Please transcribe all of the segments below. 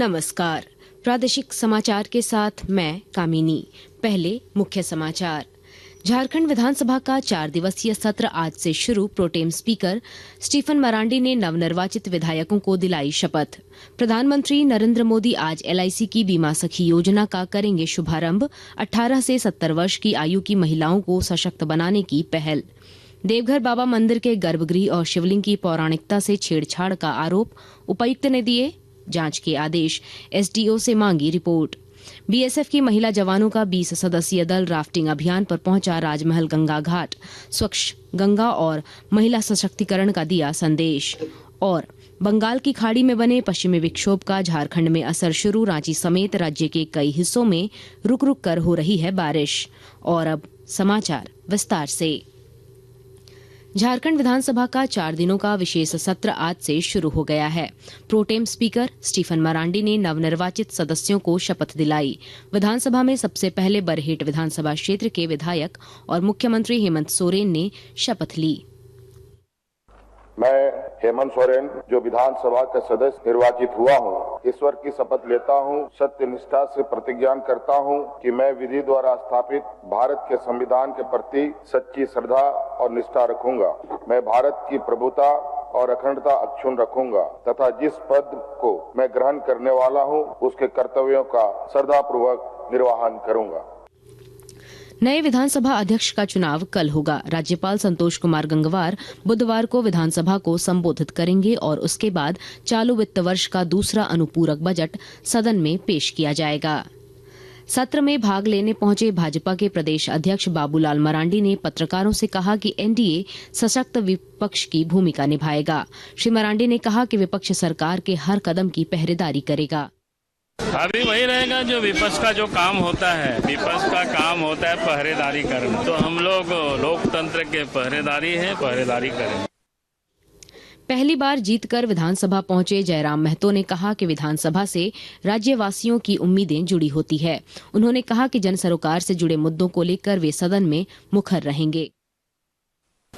नमस्कार। प्रादेशिक समाचार के साथ मैं कामिनी। पहले मुख्य समाचार। झारखंड विधानसभा का 4 दिवसीय सत्र आज से शुरू। प्रोटेम स्पीकर स्टीफन मरांडी ने नवनिर्वाचित विधायकों को दिलाई शपथ। प्रधानमंत्री नरेंद्र मोदी आज LIC की बीमा सखी योजना का करेंगे शुभारंभ। 18 से 70 वर्ष की आयु की महिलाओं को सशक्त बनाने की पहल। देवघर बाबा मंदिर के गर्भगृह और शिवलिंग की पौराणिकता से छेड़छाड़ का आरोप, उपायुक्त ने दिए जांच के आदेश। SDO से मांगी रिपोर्ट। BSF की महिला जवानों का 20 सदस्यीय दल राफ्टिंग अभियान पर पहुंचा राजमहल गंगा घाट। स्वच्छ गंगा और महिला सशक्तिकरण का दिया संदेश। और बंगाल की खाड़ी में बने पश्चिमी विक्षोभ का झारखंड में असर शुरू। रांची समेत राज्य के कई हिस्सों में रुक रुक कर हो रही है बारिश। और अब समाचार विस्तार से। झारखंड विधानसभा का 4 दिनों का विशेष सत्र आज से शुरू हो गया है। प्रोटेम स्पीकर स्टीफन मरांडी ने नवनिर्वाचित सदस्यों को शपथ दिलाई। विधानसभा में सबसे पहले बरहेट विधानसभा क्षेत्र के विधायक और मुख्यमंत्री हेमंत सोरेन ने शपथ ली। मैं हेमंत सोरेन जो विधानसभा का सदस्य निर्वाचित हुआ हूँ, ईश्वर की शपथ लेता हूँ, सत्य निष्ठा से प्रतिज्ञा करता हूँ कि मैं विधि द्वारा स्थापित भारत के संविधान के प्रति सच्ची श्रद्धा और निष्ठा रखूंगा। मैं भारत की प्रभुता और अखंडता अक्षुण्ण रखूंगा तथा जिस पद को मैं ग्रहण करने वाला हूँ उसके कर्तव्यों का श्रद्धापूर्वक निर्वहन करूंगा। नए विधानसभा अध्यक्ष का चुनाव कल होगा। राज्यपाल संतोष कुमार गंगवार बुधवार को विधानसभा को संबोधित करेंगे और उसके बाद चालू वित्त वर्ष का दूसरा अनुपूरक बजट सदन में पेश किया जाएगा। सत्र में भाग लेने पहुंचे भाजपा के प्रदेश अध्यक्ष बाबूलाल मरांडी ने पत्रकारों से कहा कि NDA सशक्त विपक्ष की भूमिका निभाएगा। श्री मरांडी ने कहा कि विपक्ष सरकार के हर कदम की पहरेदारी करेगा। अभी वही रहेगा जो विपक्ष का जो काम होता है। विपक्ष का काम होता है पहरेदारी करना, तो हम लोग लोकतंत्र के पहरेदारी हैं, पहरेदारी करेंगे। पहली बार जीतकर विधानसभा पहुंचे जयराम महतो ने कहा कि विधानसभा से राज्यवासियों की उम्मीदें जुड़ी होती है। उन्होंने कहा कि जन सरोकार से जुड़े मुद्दों को लेकर वे सदन में मुखर रहेंगे।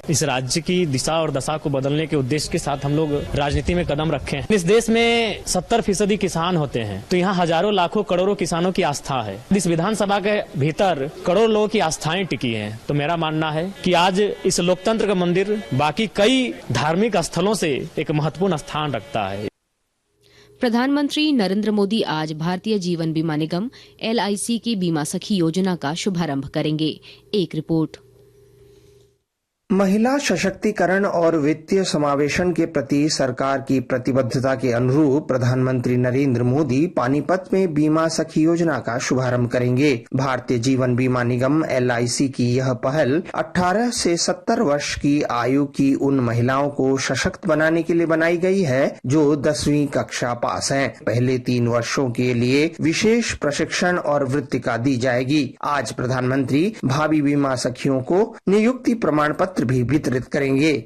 इस राज्य की दिशा और दशा को बदलने के उद्देश्य के साथ हम लोग राजनीति में कदम रखे हैं। इस देश में 70% किसान होते हैं, तो यहाँ हजारों लाखों करोड़ों किसानों की आस्था है। इस विधानसभा के भीतर करोड़ों लोगों की आस्थाएं टिकी हैं। तो मेरा मानना है कि आज इस लोकतंत्र का मंदिर बाकी कई धार्मिक स्थलों से एक महत्वपूर्ण स्थान रखता है। प्रधानमंत्री नरेंद्र मोदी आज भारतीय जीवन बीमा निगम LIC की बीमा सखी योजना का शुभारंभ करेंगे। एक रिपोर्ट। महिला सशक्तिकरण और वित्तीय समावेशन के प्रति सरकार की प्रतिबद्धता के अनुरूप प्रधानमंत्री नरेंद्र मोदी पानीपत में बीमा सखी योजना का शुभारंभ करेंगे। भारतीय जीवन बीमा निगम LIC की यह पहल 18 से 70 वर्ष की आयु की उन महिलाओं को सशक्त बनाने के लिए बनाई गई है जो 10वीं कक्षा पास हैं। पहले 3 वर्षों के लिए विशेष प्रशिक्षण और वृत्तिका दी जाएगी। आज प्रधानमंत्री भावी बीमा सखियों को नियुक्ति प्रमाण पत्र भी वितरित करेंगे।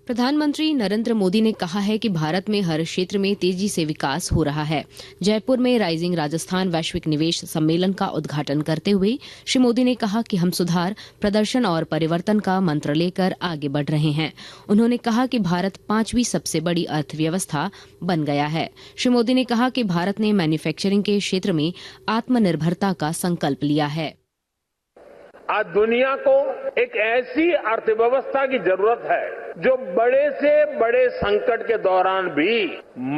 प्रधानमंत्री नरेंद्र मोदी ने कहा है कि भारत में हर क्षेत्र में तेजी से विकास हो रहा है। जयपुर में राइजिंग राजस्थान वैश्विक निवेश सम्मेलन का उद्घाटन करते हुए श्री मोदी ने कहा कि हम सुधार, प्रदर्शन और परिवर्तन का मंत्र लेकर आगे बढ़ रहे हैं। उन्होंने कहा कि भारत 5वीं सबसे बड़ी अर्थव्यवस्था बन गया है। श्री मोदी ने कहा कि भारत ने मैन्युफैक्चरिंग के क्षेत्र में आत्मनिर्भरता का संकल्प लिया है। आज दुनिया को एक ऐसी अर्थव्यवस्था की जरूरत है जो बड़े से बड़े संकट के दौरान भी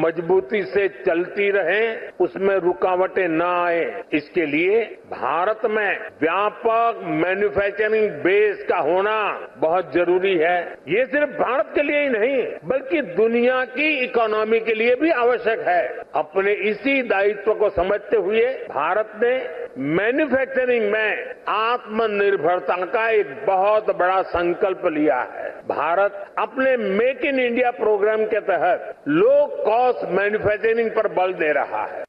मजबूती से चलती रहे, उसमें रुकावटें न आए। इसके लिए भारत में व्यापक मैन्युफैक्चरिंग बेस का होना बहुत जरूरी है। ये सिर्फ भारत के लिए ही नहीं बल्कि दुनिया की इकोनॉमी के लिए भी आवश्यक है। अपने इसी दायित्व को समझते हुए भारत ने मैन्युफैक्चरिंग में आत्मनिर्भरता का एक बहुत बड़ा संकल्प लिया है। भारत अपने मेक इन इंडिया प्रोग्राम के तहत लो कॉस्ट मैन्युफैक्चरिंग पर बल दे रहा है।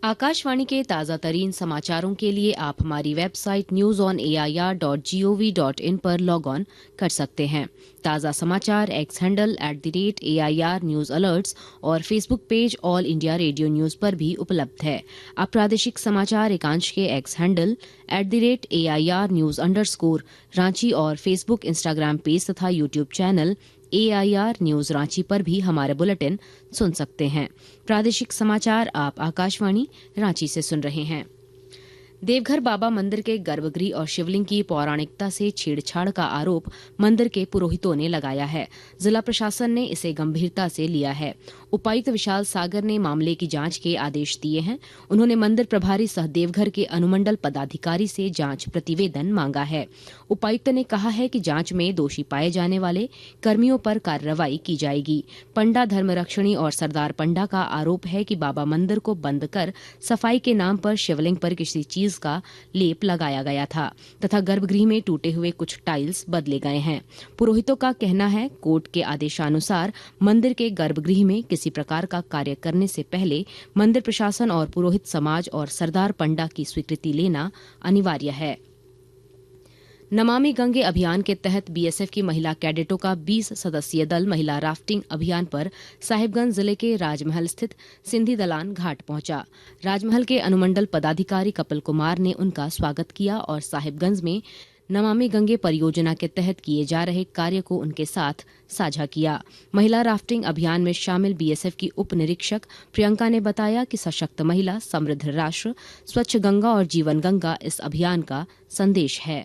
आकाशवाणी के ताजा तरीन समाचारों के लिए आप हमारी वेबसाइट newsonair.gov.in पर लॉग ऑन कर सकते हैं। ताजा समाचार X handle @AIR news alerts और Facebook page All India Radio news पर भी उपलब्ध है। अब प्रादेशिक समाचार एकांश के X handle @AIR news _ Ranchi और फेसबुक, इंस्टाग्राम पेज तथा YouTube channel AIR news Ranchi पर भी हमारे बुलेटिन सुन सकते हैं। प्रादेशिक समाचार आप आकाशवाणी रांची से सुन रहे हैं। देवघर बाबा मंदिर के गर्भगृह और शिवलिंग की पौराणिकता से छेड़छाड़ का आरोप मंदिर के पुरोहितों ने लगाया है। जिला प्रशासन ने इसे गंभीरता से लिया है। उपायुक्त विशाल सागर ने मामले की जांच के आदेश दिए हैं। उन्होंने मंदिर प्रभारी सह देवघर के अनुमंडल पदाधिकारी से जांच प्रतिवेदन मांगा है। उपायुक्त ने कहा है कि जांच में दोषी पाए जाने वाले कर्मियों पर कार्रवाई की जाएगी। पंडा धर्मरक्षणी और सरदार पंडा का आरोप है कि बाबा मंदिर को बंद कर सफाई के नाम पर शिवलिंग पर किसी चीज का लेप लगाया गया था तथा गर्भगृह में टूटे हुए कुछ टाइल्स बदले गए हैं। पुरोहितों का कहना है कोर्ट के आदेशानुसार मंदिर के गर्भगृह में किसी प्रकार का कार्य करने से पहले मंदिर प्रशासन और पुरोहित समाज और सरदार पंडा की स्वीकृति लेना अनिवार्य है। नमामि गंगे अभियान के तहत BSF की महिला कैडेटों का 20 सदस्यीय दल महिला राफ्टिंग अभियान पर साहिबगंज जिले के राजमहल स्थित सिंधी दलान घाट पहुंचा। राजमहल के अनुमंडल पदाधिकारी कपिल कुमार ने उनका स्वागत किया और साहिबगंज में नमामि गंगे परियोजना के तहत किए जा रहे कार्य को उनके साथ साझा किया। महिला राफ्टिंग अभियान में शामिल BSF की उप निरीक्षक प्रियंका ने बताया कि सशक्त महिला समृद्ध राष्ट्र स्वच्छ गंगा और जीवन गंगा इस अभियान का संदेश है।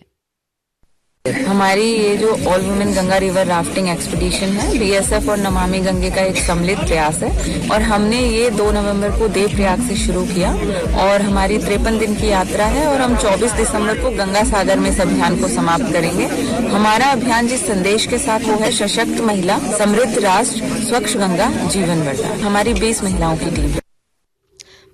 हमारी ये जो all women Ganga river rafting expedition है BSF और नमामि गंगे का एक सम्मिलित प्रयास है और हमने ये 2 नवंबर को देवप्रयाग से शुरू किया और हमारी 53 दिन की यात्रा है और हम 24 दिसंबर को गंगा सागर में इस अभियान को समाप्त करेंगे। हमारा अभियान जिस संदेश के साथ वो है सशक्त महिला समृद्ध राष्ट्र स्वच्छ गंगा जीवन गंगा। हमारी 20 महिलाओं की टीम है।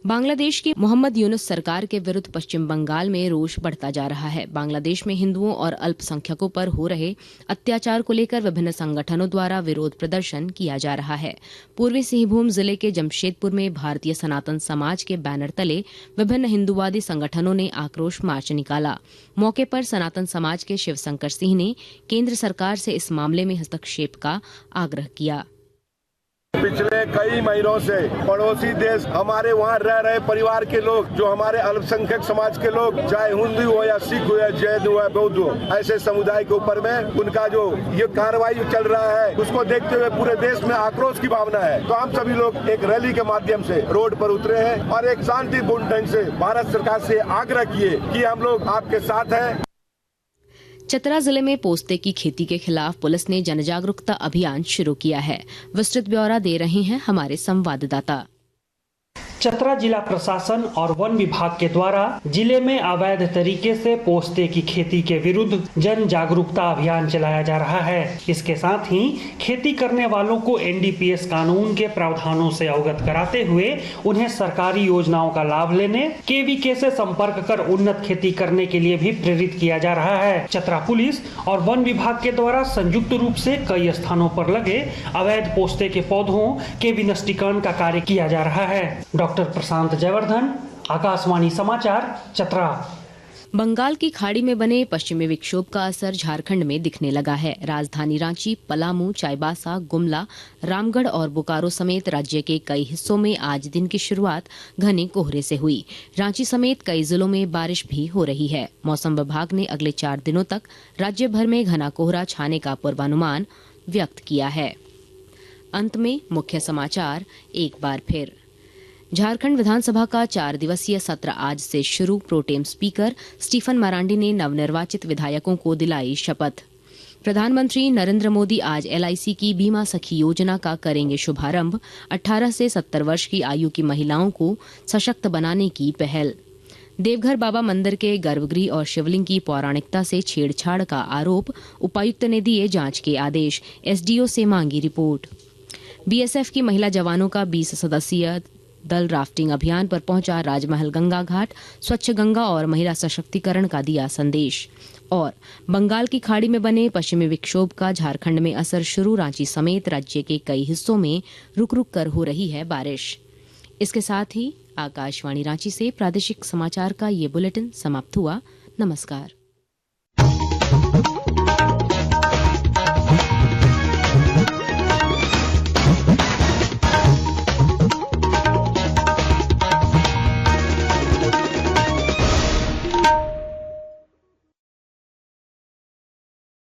बांग्लादेश की मोहम्मद यूनुस सरकार के विरुद्ध पश्चिम बंगाल में रोष बढ़ता जा रहा है। बांग्लादेश में हिंदुओं और अल्पसंख्यकों पर हो रहे अत्याचार को लेकर विभिन्न संगठनों द्वारा विरोध प्रदर्शन किया जा रहा है। पूर्वी सिंहभूम जिले के जमशेदपुर में भारतीय सनातन समाज के बैनर तले विभिन्न हिंदुवादी संगठनों ने आक्रोश मार्च निकाला। मौके पर सनातन समाज के शिवशंकर सिंह ने केंद्र सरकार से इस मामले में हस्तक्षेप का आग्रह किया। पिछले कई महीनों से पड़ोसी देश हमारे वहाँ रह रहे परिवार के लोग जो हमारे अल्पसंख्यक समाज के लोग चाहे हिंदू हो या सिख हो या जैन हो या बौद्ध हो ऐसे समुदाय के ऊपर में उनका जो ये कार्रवाई चल रहा है उसको देखते हुए पूरे देश में आक्रोश की भावना है। तो हम सभी लोग एक रैली के माध्यम से रोड पर उतरे हैं और एक शांतिपूर्ण ढंग से भारत सरकार से आग्रह किए कि हम लोग आपके साथ हैं। चतरा जिले में पोस्ते की खेती के खिलाफ पुलिस ने जनजागरूकता अभियान शुरू किया है। विस्तृत ब्यौरा दे रहे हैं हमारे संवाददाता। चतरा जिला प्रशासन और वन विभाग के द्वारा जिले में अवैध तरीके से पोस्ते की खेती के विरुद्ध जन जागरूकता अभियान चलाया जा रहा है। इसके साथ ही खेती करने वालों को NDPS कानून के प्रावधानों से अवगत कराते हुए उन्हें सरकारी योजनाओं का लाभ लेने KVK से संपर्क कर उन्नत खेती करने के लिए भी प्रेरित किया जा रहा है। चतरा पुलिस और वन विभाग के द्वारा संयुक्त रूप से कई स्थानों पर लगे अवैध पोस्ते के पौधों के विनष्टीकरण का कार्य किया जा रहा है। डॉक्टर प्रशांत जयवर्धन, आकाशवाणी समाचार, चतरा। बंगाल की खाड़ी में बने पश्चिमी विक्षोभ का असर झारखंड में दिखने लगा है। राजधानी रांची, पलामू, चाईबासा, गुमला, रामगढ़ और बोकारो समेत राज्य के कई हिस्सों में आज दिन की शुरुआत घने कोहरे से हुई। रांची समेत कई जिलों में बारिश भी हो रही है। मौसम विभाग ने अगले 4 दिनों तक राज्य भर में घना कोहरा छाने का पूर्वानुमान व्यक्त किया है। अंत में मुख्य समाचार एक बार फिर। झारखंड विधानसभा का 4 दिवसीय सत्र आज से शुरू। प्रोटेम स्पीकर स्टीफन मरांडी ने नवनिर्वाचित विधायकों को दिलाई शपथ। प्रधानमंत्री नरेंद्र मोदी आज LIC की बीमा सखी योजना का करेंगे शुभारंभ। 18 से 70 वर्ष की आयु की महिलाओं को सशक्त बनाने की पहल। देवघर बाबा मंदिर के गर्भगृह और शिवलिंग की पौराणिकता से छेड़छाड़ का आरोप, उपायुक्त ने दिए जांच के आदेश। SDO से मांगी रिपोर्ट। BSF की महिला जवानों का 20 सदस्यीय दल राफ्टिंग अभियान पर पहुंचा। राजमहल गंगा घाट, स्वच्छ गंगा और महिला सशक्तिकरण का दिया संदेश। और बंगाल की खाड़ी में बने पश्चिमी विक्षोभ का झारखंड में असर शुरू। रांची समेत राज्य के कई हिस्सों में रुक रुक कर हो रही है बारिश। इसके साथ ही आकाशवाणी रांची से प्रादेशिक समाचार का ये बुलेटिन समाप्त हुआ। नमस्कार।